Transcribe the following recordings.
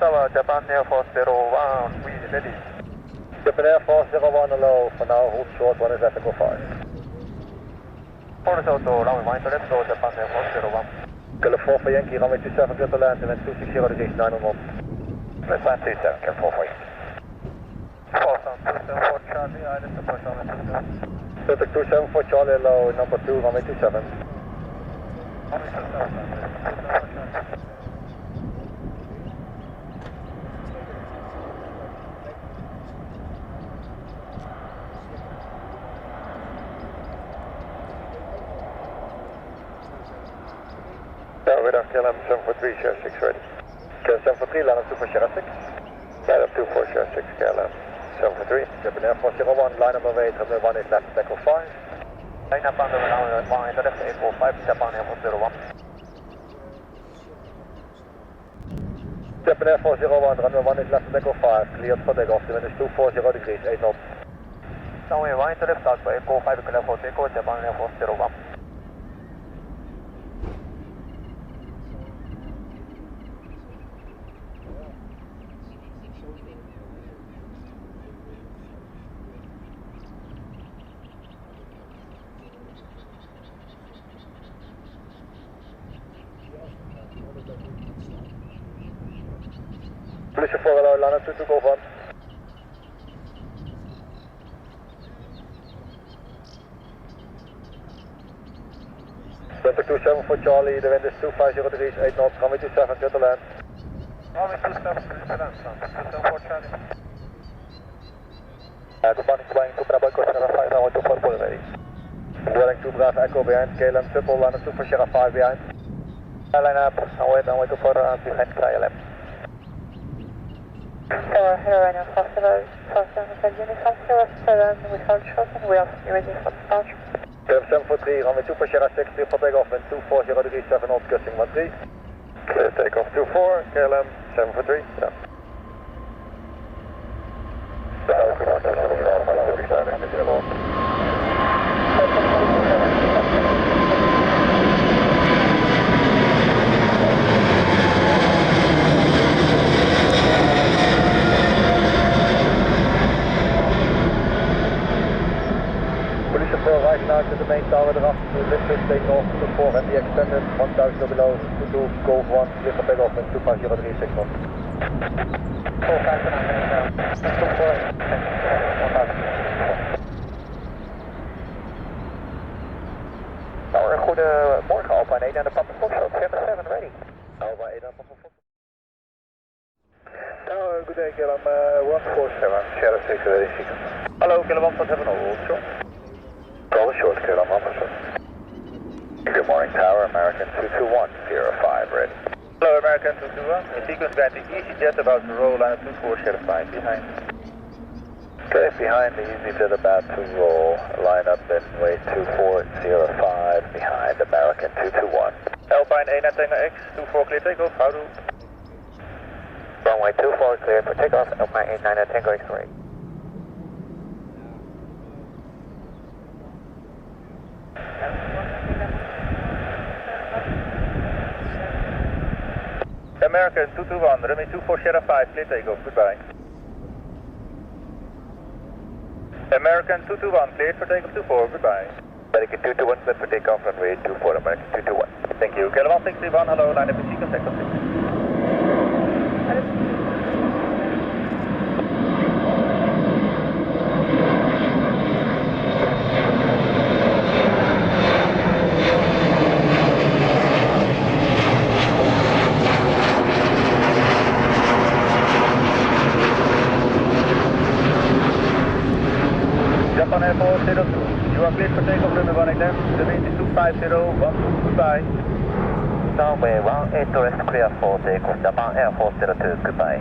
Tower, Japan Air Force 01, we ready. Japan Air Force 01, hello, for now, hold short, one is Echo 5. Forward Auto, runway 1 left, so Japan Air Force 01. Kilo 4 for Yankee, runway 27, clear to land, and then 260 degrees, 911. Let's land 27, clear 4 for you. 4724 Charlie, island support runway 27. Delta 274 Charlie, hello, number 2, runway 27. Runway 27, Goedemiddag, KLM 743, share 6 ready. KLM 743, line up 2 for share 6. Line up 2 for share 6, KLM 743. Japan Air Force 01, line number 8, runway 18 left, Echo 5. line up on the runway 18 left, Echo 5, Japan Air Force 01. Japan Air Force 01, runway 18 left, Echo 5, cleared for takeoff, the wind is 240 degrees, 8 knots. Runway 18 left, start for Echo 5, clear for takeoff, Japan Air Force 01. Police 4, hello, line up 2 to go on. Delta 27 for Charlie, the wind is 250 degrees, 8 knots, runway 27, clear to land. Runway 27, clear to land, 274 Charlie. Good morning, flying to Bravo, Echo Sierra 5, now 2 for ready. Boeing 2 Bravo Echo behind, KLM triple, line up 2 for Sierra 5 behind. Line up, runway 2 for behind KLM. Tower, hello, Ryanair Flightlevel, Southern Uniform 07, we hold short and we are ready for departure. KLM 743, runway 2 for Sierra 6, clear for takeoff, wind 240 degrees, 7 knots, gusting 13. Clear takeoff 24, KLM 743, yeah. Right now to the main tower, the lift is taking off to 4 and the extended 1000 below to Golf 1, clear for takeoff and 25036 knots. 4 goedemorgen, Alpha 1 aan de pad Fox, 7 ready. Alpha 1 aan de pad Fox. Good day, KLM 147, Sierra 6 ready, sequence. Hallo, KLM 147, hold short. Call short, KLM 147. Good morning, Tower, American 221, Sierra 5 ready. Hello, American 221, in sequence granting EasyJet about to roll, line up 24, Sierra 5 behind. Okay, behind the EasyJet about to roll, line up in way 24, Sierra 5 behind American 221. Alpine 1 at Tango X, 24 clear takeoff, how do? Runway 24 clear for takeoff, Alpine 89 at Tango X ready. American 221, runway 24 Sierra 5, clear takeoff, goodbye. American 221, cleared for takeoff 24, goodbye. American 221, cleared for takeoff, runway 24, American 221. Thank you. KLM 161, hello, line up in sequence, takeoff 6. Japan Air Force 02, you are cleared for takeoff, runway 18 left, the wind is 250, 12, goodbye. Runway 18 left clear for takeoff, Japan Air Force 02, goodbye.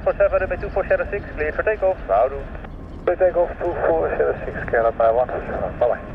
147, runway 2406, cleared for takeoff. Houdoe. Clear takeoff 2406, Skyline 1, bye bye.